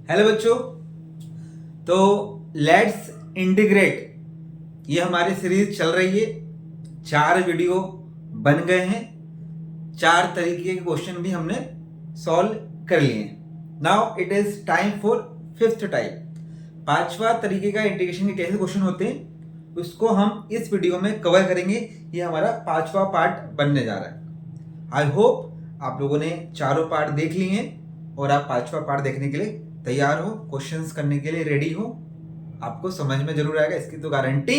Hello बच्चों। तो let's integrate ये हमारी सीरीज चल रही है। 4 वीडियो बन गए हैं। 4 तरीके के क्वेश्चन भी हमने सॉल्व कर लिए हैं। Now it is time for 5th type. 5वां तरीके का इंटीग्रेशन के कैसे क्वेश्चन होते हैं उसको हम इस वीडियो में कवर करेंगे। ये हमारा 5वां पार्ट बनने जा रहा है। आई होप आप लोगों ने चारों पार्ट देख लिए हैं और आप 5वां पार्ट देखने के लिए तैयार हो, क्वेश्चंस करने के लिए रेडी हो। आपको समझ में जरूर आएगा, इसकी तो गारंटी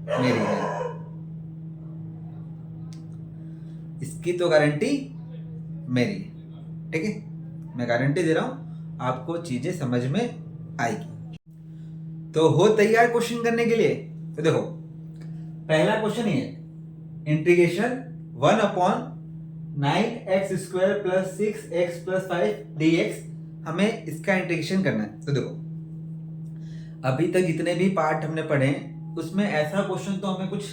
मेरी है। इसकी तो गारंटी मेरी है, ठीक है। मैं गारंटी दे रहा हूं आपको चीजें समझ में आएगी। तो हो तैयार क्वेश्चन करने के लिए? तो देखो, पहला क्वेश्चन ये इंटीग्रेशन 1/9x² + 6x + 5 dx। हमें इसका इंटीग्रेशन करना है। तो देखो, अभी तक जितने भी पार्ट हमने पढ़े हैं उसमें ऐसा क्वेश्चन तो हमें कुछ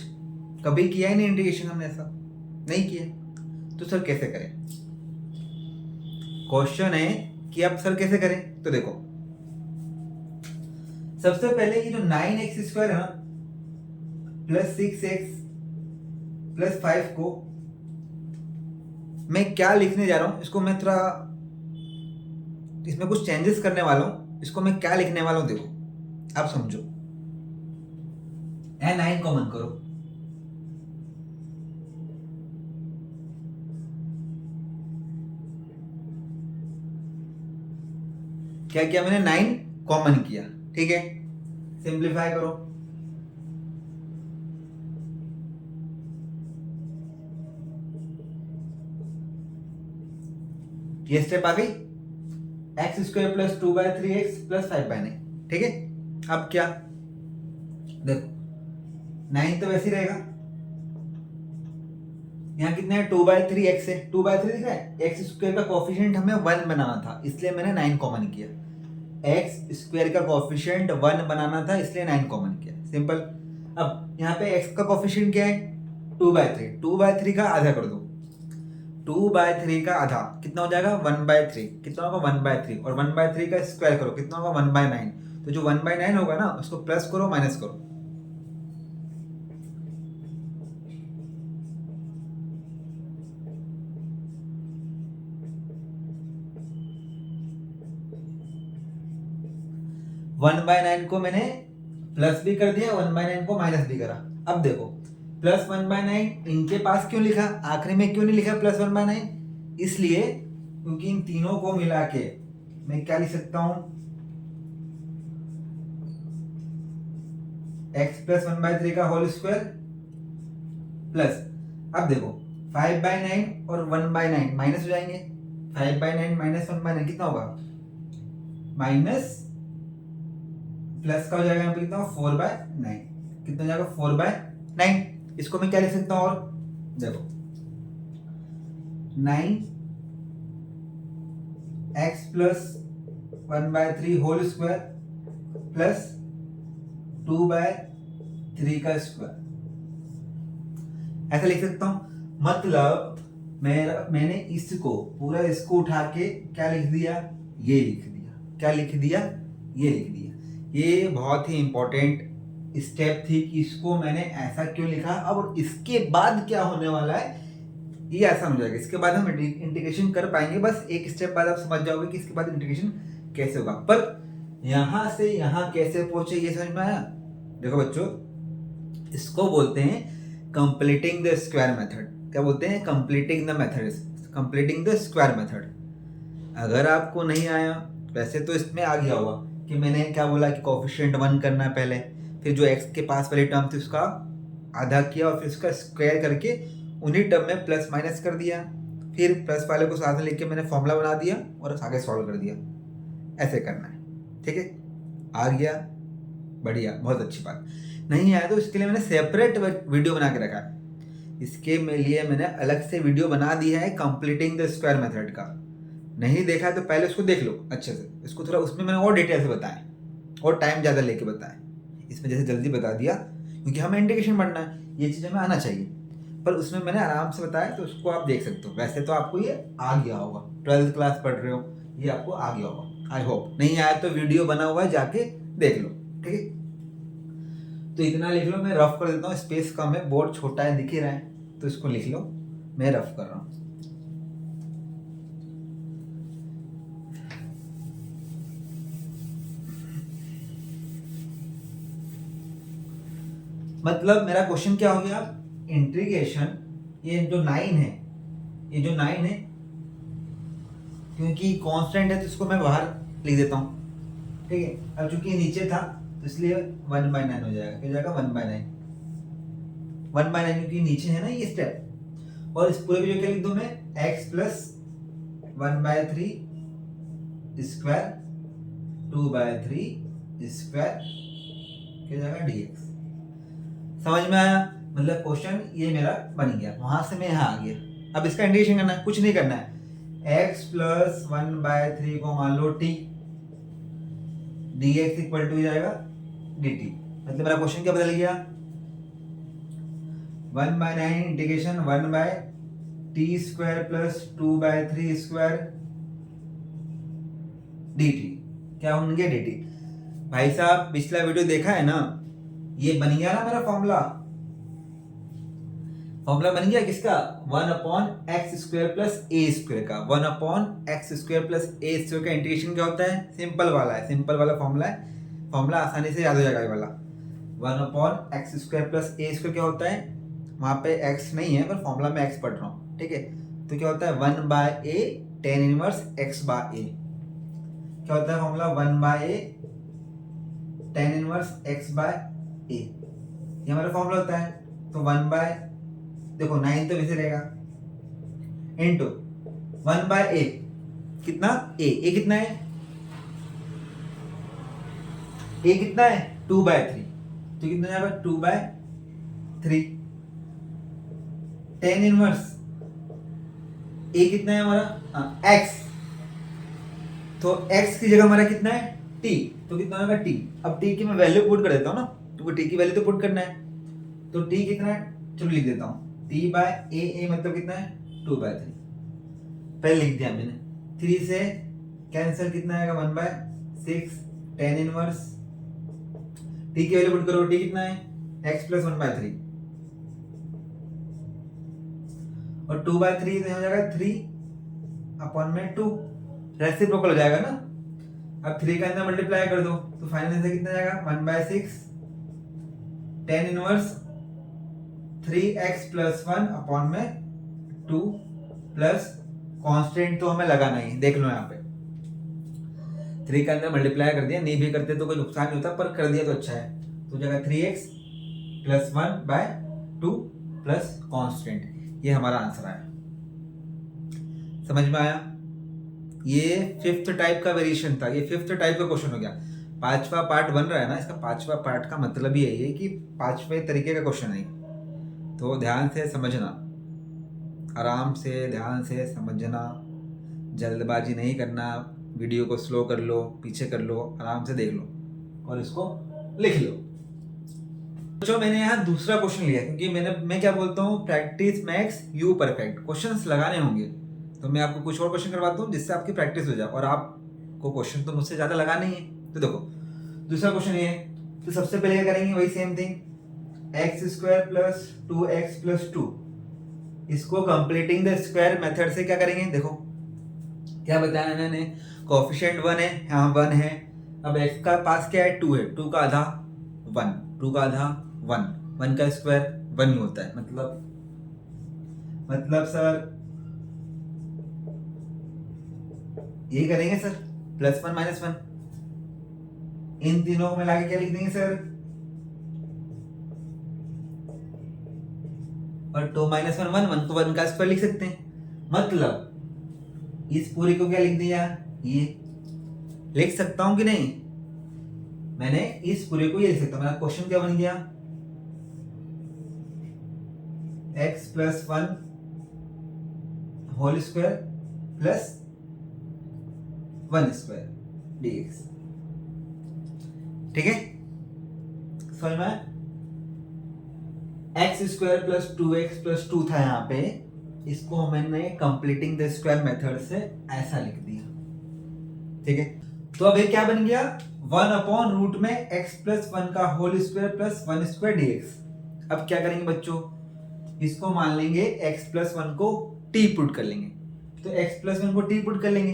कभी किया ही नहीं, इंटीग्रेशन हमने ऐसा नहीं किया। तो सर कैसे करें? क्वेश्चन है कि अब सर कैसे करें। तो देखो, सबसे पहले ये जो 9x² है प्लस 6x + 5 को मैं क्या लिखने जा रहा हूं, इसको मैं थोड़ा इसमें कुछ चेंजेस करने वाला हूं। इसको मैं क्या लिखने वाला हूं देखो, आप समझो। n9 कॉमन करो, क्या किया मैंने? 9 कॉमन किया, ठीक है। सिंप्लीफाई करो, ये स्टेप आ गई। x² + 2/3x + 5/9, ठीक है। अब क्या देखो, 9 तो वैसे ही रहेगा। यहाँ कितना है? 2/3x है। 2/3 दिख रहा है। x² का कोफिशिएंट हमें 1 बनाना था, इसलिए मैंने 9 कॉमन किया। x² का कोफिशिएंट 1 बनाना था, इसलिए 9 कॉमन किया। सिंपल। अब यहाँ पे x का कोफिशिएंट क्या है? 2/3। 2/3 का आधा कर दो। 2/3 का आधा कितना हो जाएगा? 1/3। कितना होगा? 1/3। और 1/3 का स्क्वायर करो, कितना होगा? 1/9। तो जो 1/9 होगा ना, उसको प्लस करो, माइनस करो। वन बाय नाइन को मैंने प्लस भी कर दिया, 1/9 को माइनस भी करा। अब देखो, प्लस 1/9 इनके पास क्यों लिखा, आखिरी में क्यों नहीं लिखा प्लस 1/9? इसलिए क्योंकि इन तीनों को मिला के मैं क्या लिख सकता हूं? x + 1/3 का होल स्क्वायर प्लस, अब देखो 5/9 और 1/9 माइनस हो जाएंगे। 5/9 - 1/9 कितना होगा? माइनस प्लस का हो जाएगा यहाँ पे कितना? 4/9। कितना हो जाएगा? 4/9। इसको मैं क्या लिख सकता हूँ? और देखो, 9x + 1/3 होल स्क्वायर प्लस 2/3 का स्क्वायर, ऐसा लिख सकता हूं। मतलब मैंने इसको पूरा इसको उठा के क्या लिख दिया? ये लिख दिया। क्या लिख दिया? ये लिख दिया। ये बहुत ही इंपॉर्टेंट स्टेप थी कि इसको मैंने ऐसा क्यों लिखा। अब इसके बाद क्या होने वाला है ये आसान हो जाएगा। इसके बाद हम इंटीग्रेशन कर पाएंगे। बस एक स्टेप बाद आप समझ जाओगे कि इसके बाद इंटीग्रेशन कैसे होगा। पर यहां से यहां कैसे पहुंचे ये समझ में आया? देखो बच्चों, इसको बोलते हैं कंप्लीटिंग द स्क्वायर मेथड। क्या बोलते हैं? Completing the method, completing the square method. अगर आपको नहीं आया, वैसे तो इसमें आ गया होगा कि मैंने क्या बोला कि कोफिशिएंट 1 करना है पहले, फिर जो x के पास वाली टर्म थी उसका आधा किया और फिर उसका स्क्वायर करके उन्हीं टर्म में प्लस माइनस कर दिया। फिर प्लस वाले को साथ में लेके मैंने फॉर्मूला बना दिया और आगे सॉल्व कर दिया। ऐसे करना है, ठीक है। आ गया? बढ़िया, बहुत अच्छी बात। नहीं आया तो इसके लिए मैंने सेपरेट वीडियो बना के रखा है। इसके लिए मैंने अलग से वीडियो बना दिया है कंप्लीटिंग द स्क्वायर मेथड का। नहीं देखा है तो पहले उसको देख लो अच्छे से। इसको थोड़ा उसमें मैंने और डिटेल से बताया और टाइम ज़्यादा लेके बताया। इसमें जैसे जल्दी बता दिया क्योंकि हमें इंटीग्रेशन पढ़ना है, ये चीज़ हमें आना चाहिए। पर उसमें मैंने आराम से बताया, तो उसको आप देख सकते हो। वैसे तो आपको ये आ गया होगा, 12th क्लास पढ़ रहे हो, ये आपको आ गया होगा। I hope. नहीं आया तो वीडियो बना हुआ है, जाके देख लो, ठीक है। तो इतना लिख लो, मैं रफ कर देता हूँ, स्पेस कम है, बोर्ड छोटा है, दिख ही रहा है, तो इसको लिख लो, मैं रफ कर रहा हूँ। मतलब मेरा क्वेश्चन क्या हो गया, इंटीग्रेशन, ये जो 9 है, ये जो 9 है, क्योंकि कांस्टेंट है तो इसको मैं बाहर लिख देता हूँ, ठीक है। अब चूंकि नीचे था तो इसलिए 1/9 हो जाएगा, क्या जाएगा 1/9, 1/9 क्योंकि नीचे है ना ये स्टेप। और इस पूरे को जो क्या लिख दूं मैं, x प्लस 1/3 स्क्वायर 2/3 स्क्वायर, क्या जाएगा dx। समझ में आया? मतलब क्वेश्चन ये मेरा बन गया, वहां से मैं यहाँ आ गया। अब इसका इंटीग्रेशन करना है, कुछ नहीं करना है, x प्लस 1/3 को मान लो t, dx इक्वल टू जाएगा dt। मतलब मेरा क्वेश्चन क्या बदल गया, 1/9 integration 1/t square plus 2/3 square dt, क्या बन गया dt। भाई साहब पिछला वीडियो देखा है ना, ये बन गया ना मेरा फॉर्मूला। फॉर्मूला बन गया किसका, 1/x square plus a square का। 1/x square plus a square का इंटीग्रेशन क्या होता है, सिंपल वाला है, सिंपल वाला फॉर्मूला है, फॉर्मूला आसानी से याद हो जाएगा ये वाला। 1/x square plus a square क्या होता है, वहां पे x नहीं है पर फॉर्मूला में x पढ़ रहा हूँ, ठीक है। तो क्या होता है 1/a tan इनवर्स x/a, क्या होता है formula 1/a tan inverse x/a, ये हमारा फॉर्मूला होता है। तो 1 देखो 9 तो वैसे रहेगा, इनटू 1/a कितना, a कितना है, a कितना है 2/3, तो कितना जाएगा 2/3 tan इनवर्स a कितना है हमारा x, तो x की जगह हमारा कितना है t, तो कितना होगा t। अब t की मैं वैल्यू पुट कर देता हूँ ना, क्योंकि t की वैल्यू तो पुट करना है, तो t कितना है, चलो लिख देता हूँ, t/a मतलब कितना है 2/3, पहले लिख दिया मैंने। 3 से कैंसिल कितना आएगा 1/6 tan इनवर्स, t की वैल्यू पुट करो, t कितना है x प्लस 1/3 और 2/3 तो हो जाएगा 3/2, रेसिप्रोकल हो जाएगा ना। अब 3 का अंदर मल्टीप्लाई कर दो तो फाइनल आंसर कितना जाएगा 1/6 tan inverse 3x plus 1/2 plus constant तो हमें लगाना ही, देख लो यहाँ पे 3 का अंदर मल्टीप्लाई कर दिया, नहीं भी करते तो कोई नुकसान नहीं होता, पर कर दिया तो अच्छा है। तो जगह 3x प्लस 1/2 प्लस कांस्टेंट, ये हमारा आंसर आया। समझ में आया? ये 5th टाइप का वेरिएशन था, ये 5th टाइप का क्वेश्चन हो गया। 5वां पार्ट बन रहा है ना, इसका 5वां पार्ट का मतलब ही यही है कि 5वें तरीके का क्वेश्चन है, तो ध्यान से समझना, आराम से ध्यान से समझना, जल्दबाजी नहीं करना, वीडियो को स्लो कर लो, पीछे कर लो, आराम से देख लो और इसको लिख लो। जो मैंने यहाँ दूसरा क्वेश्चन लिया, क्योंकि मैं क्या बोलता हूँ, practice max you perfect, questions लगाने होंगे तो मैं आपको कुछ और क्वेश्चन करवाता हूँ जिससे आपकी प्रैक्टिस हो जाए, और आपको क्वेश्चन तो मुझसे ज्यादा लगाने ही है। तो देखो दूसरा क्वेश्चन ये है, तो सबसे पहले क्या करेंगे, वही same thing, x square plus 2x plus 2, इसको कंप्लीटिंग द स्क्वायर मेथड से क्या करेंगे, देखो क्या बताया मैंने, कोएफिशिएंट 1 है, यहाँ 1 है, अब x का पास क्या है 2 है, 2 का आधा 1, 2 का आधा 1, 1 का स्क्वायर 1 ही होता है, मतलब सर ये करेंगे सर, +1 -1, इन तीनों को मिला के क्या लिख देंगे सर, और 2 - 1 1 को 1 का स्क्वायर लिख सकते हैं। मतलब इस पूरी को क्या लिख दिया, ये लिख सकता हूं कि नहीं, मैंने इस पूरे को ये लिख सकता हूं। मेरा क्वेश्चन क्या बन गया, x plus 1 whole square plus 1 square dx, ठीक है। समझ में, x square plus 2x plus 2 था यहाँ पे, इसको मैंने कंप्लीटिंग द स्क्वायर मेथड से ऐसा लिख दिया, ठीक है। तो अब ये क्या बन गया, 1/रूट में x+1 का whole square plus 1 square dx। अब क्या करेंगे बच्चों, इसको मान लेंगे x+1 को t पुट कर लेंगे, तो x+1 को t पुट कर लेंगे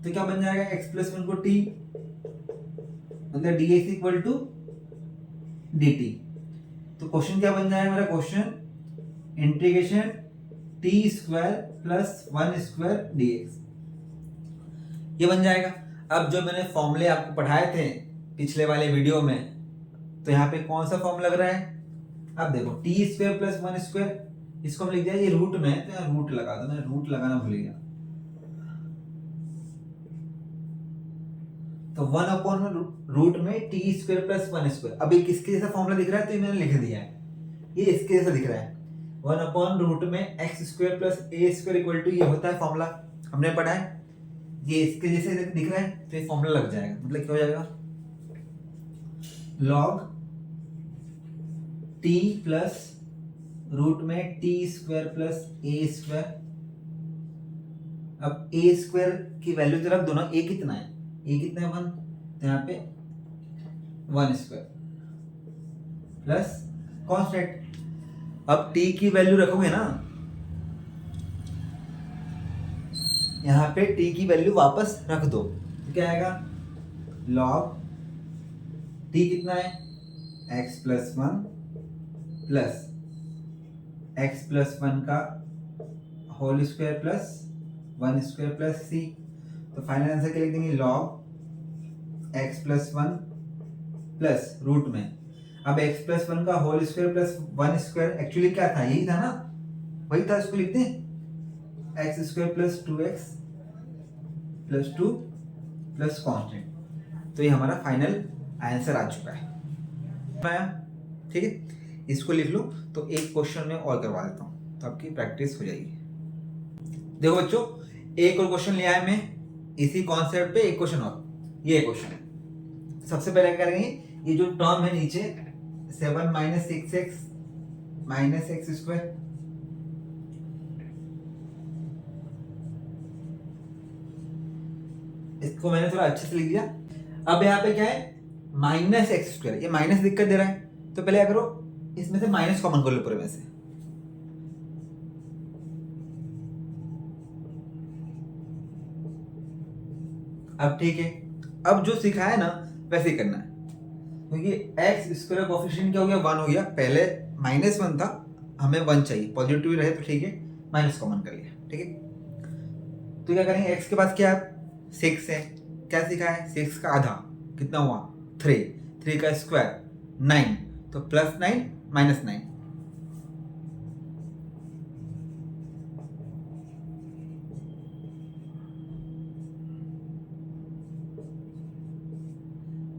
तो क्या बन जाएगा, x+1 को t मतलब dx इक्वल टू dt। तो क्वेश्चन क्या बन जाएगा मेरा, question integration t square plus 1 square dx ये बन जाएगा। अब जो मैंने फॉर्मूले आपको पढ़ाए थे पिछले वाले वीडियो में, तो यहाँ पे कौन सा फॉर्म लग रहा है, अब देखो टी स्क्वायर प्लस 1 स्क्वायर, इसको हम लिख दिया, ये रूट में है तो यहाँ रूट लगा दो, मैं रूट लगाना भूल गया। तो 1/रूट में टी स्क्वायर प्लस 1 स्क्वायर, अभी किसके जैसा फॉर्मूला दिख रहा है, तो ये मैंने लिख दिया है, ये इसके जैसा दिख रहा है। 1/रूट में x square plus a square equal to, ये होता है फॉर्मूला, हमने पढ़ा है, ये इसके जैसे दिख रहा है तो ये फॉर्मूला लग जाएगा, मतलब क्या हो जाएगा, log t प्लस रूट में T square plus a square. अब ए स्क्वायर की वैल्यू तो रख दो ना, ए कितना है, ए कितना है 1, तो यहाँ पे 1 स्क्वायर प्लस कांस्टेंट। अब t की वैल्यू रखोगे ना, यहाँ पे t की वैल्यू वापस रख दो तो क्या आएगा, log t कितना है, x+1 प्लस x+1 का whole square plus 1 square plus c। तो फाइनल आंसर क्या लिख देंगे, log x+1 प्लस रूट में, अब x+1 का whole square plus 1 square actually क्या था, यही था ना, वही था, इसको लिखते हैं x square plus 2x plus 2 plus constant. तो ये हमारा फाइनल आंसर आ चुका है, ठीक है, इसको लिख लो। तो एक क्वेश्चन में और करवा देता हूँ तो आपकी प्रैक्टिस हो जाएगी। देखो बच्चों, एक और क्वेश्चन लिया है मैं इसी कॉन्सेप्ट पे, एक क्वेश्चन और, ये क्वेश्चन है। सबसे पहले क्या करेंगे, ये जो टर्म है नीचे 7 - 6x - x स्क्वायर, इसको मैंने थोड़ा अच्छे से लिख दिया। अब यहाँ पे क्या है, -x स्क्वायर, ये माइनस दिक्कत दे रहा है, तो पहले क्या करो, इसमें से माइनस कॉमन कर लो पूरे में से, अब ठीक है। अब जो सिखाया है ना वैसे ही करना है, क्योंकि एक्स स्क्वायर कोएफिशिएंट क्या हो गया, 1 हो गया, पहले -1 था, हमें 1 चाहिए, पॉजिटिव रहे तो ठीक है, माइनस कॉमन कर लिया, ठीक है। तो क्या करेंगे, एक्स के पास क्या है 6 है, क्या सीखा है 6 का आधा कितना हुआ 3, 3 का स्क्वायर 9, तो +9 -9,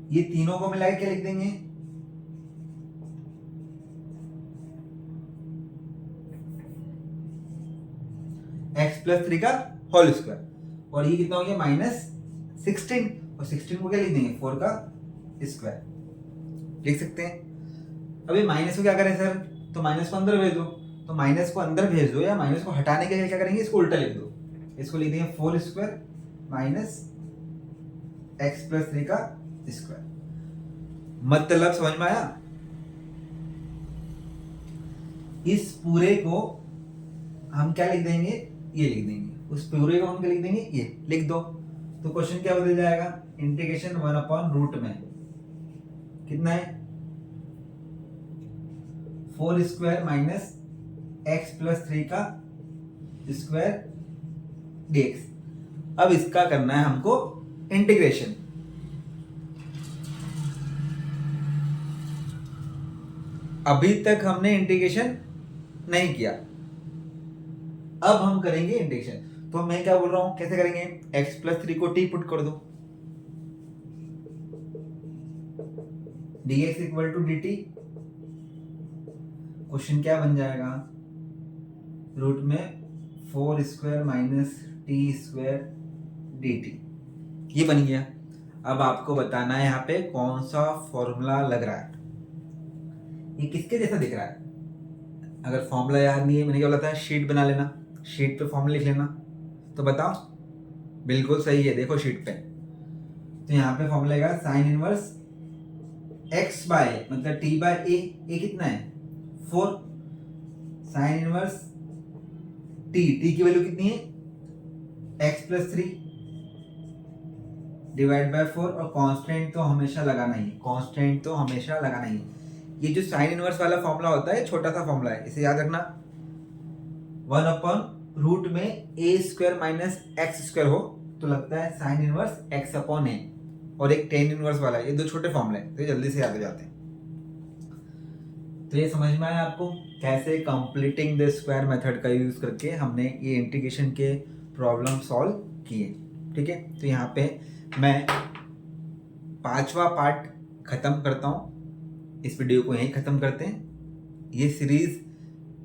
ये तीनों को मिला के क्या लिख देंगे, x+3 का होल स्क्वायर, और ये कितना हो गया -16, और 16 को क्या लिख देंगे 4 का स्क्वायर, लिख सकते हैं। अभी माइनस को क्या करें सर, तो माइनस को अंदर भेज दो, तो माइनस को अंदर भेज दो, या माइनस को हटाने के लिए क्या करेंगे, इसको उल्टा लिख दो, इसको लिख देंगे 4 स्क्वायर माइनस x+3 का स्क्वायर। मतलब समझ में आया, इस पूरे को हम क्या लिख देंगे, ये लिख देंगे, उस पूरे को हम क्या लिख देंगे, ये लिख दो। तो क्वेश्चन क्या बदल जाएगा, इंटीग्रेशन 1/रूट में कितना है 4 स्क्वायर माइनस x+3 का स्क्वायर dx। अब इसका करना है हमको इंटीग्रेशन। अभी तक हमने इंटीग्रेशन नहीं किया, अब हम करेंगे इंटीग्रेशन। तो मैं क्या बोल रहा हूं, कैसे करेंगे, x+3 को t पुट कर दो, dx equal to dt। Question क्या बन जाएगा, रूट में 4 square minus t square dt, ये बन गया। अब आपको बताना है यहाँ पे कौन सा फॉर्मूला लग रहा है, ये किसके जैसा दिख रहा है। अगर फॉर्मूला याद नहीं है, मैंने क्या बोला था, शीट बना लेना, शीट पे फॉर्मूला लिख लेना। तो बताओ, बिल्कुल सही है, देखो शीट पे तो यहाँ पे फॉर्मूला आएगा साइन इनवर्स x बाय मतलब t बाय ए कितना है 4, साइन इनवर्स t की वैल्यू कितनी है x प्लस 3 डिवाइड बाय 4, और कांस्टेंट तो हमेशा लगाना ही है, ये जो साइन इनवर्स वाला फॉर्मूला होता है छोटा सा फॉर्मूला है, इसे याद रखना 1/रूट में a square minus x square हो तो लगता है sine inverse x upon a, और एक टेन इनवर्स वाला है, ये दो छोटे फॉर्मूले हैं तो ये जल्दी से याद हो जाते हैं। तो ये समझ में आया आपको कैसे कंप्लीटिंग द स्क्वायर मेथड का यूज करके हमने ये इंटीग्रेशन के प्रॉब्लम सॉल्व किए। ठीक है, तो यहाँ पे मैं 5वां पार्ट खत्म करता हूँ, इस वीडियो को यहीं खत्म करते हैं। ये सीरीज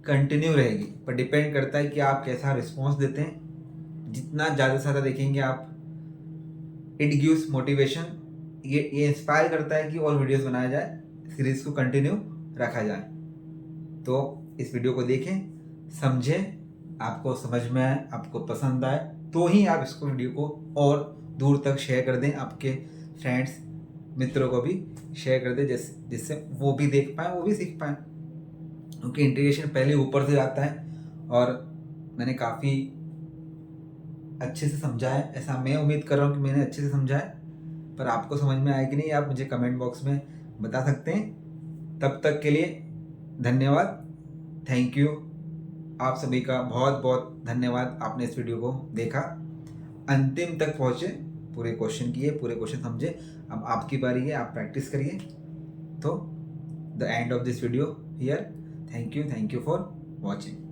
कंटिन्यू रहेगी पर डिपेंड करता है कि आप कैसा रिस्पॉन्स देते हैं। जितना ज़्यादा से ज़्यादा देखेंगे आप, इट गिव्स मोटिवेशन, ये इंस्पायर करता है कि और वीडियोस बनाया जाए, सीरीज को कंटिन्यू रखा जाए। तो इस वीडियो को देखें, समझें, आपको समझ में आए, आपको पसंद आए तो ही आप इसको वीडियो को और दूर तक शेयर कर दें, आपके फ्रेंड्स मित्रों को भी शेयर कर दें, जिससे वो भी देख पाएँ, वो भी सीख पाएँ। क्योंकि इंटीग्रेशन पहले ऊपर से आता है और मैंने काफ़ी अच्छे से समझा है, ऐसा मैं उम्मीद कर रहा हूँ कि मैंने अच्छे से समझा है। पर आपको समझ में आया कि नहीं, आप मुझे कमेंट बॉक्स में बता सकते हैं। तब तक के लिए धन्यवाद, थैंक यू। आप सभी का बहुत बहुत धन्यवाद, आपने इस वीडियो को देखा, अंतिम तक पहुँचे, पूरे क्वेश्चन किए, पूरे क्वेश्चन समझे। अब आपकी बारी है, आप प्रैक्टिस करिए। तो the end of this video here, thank you for watching.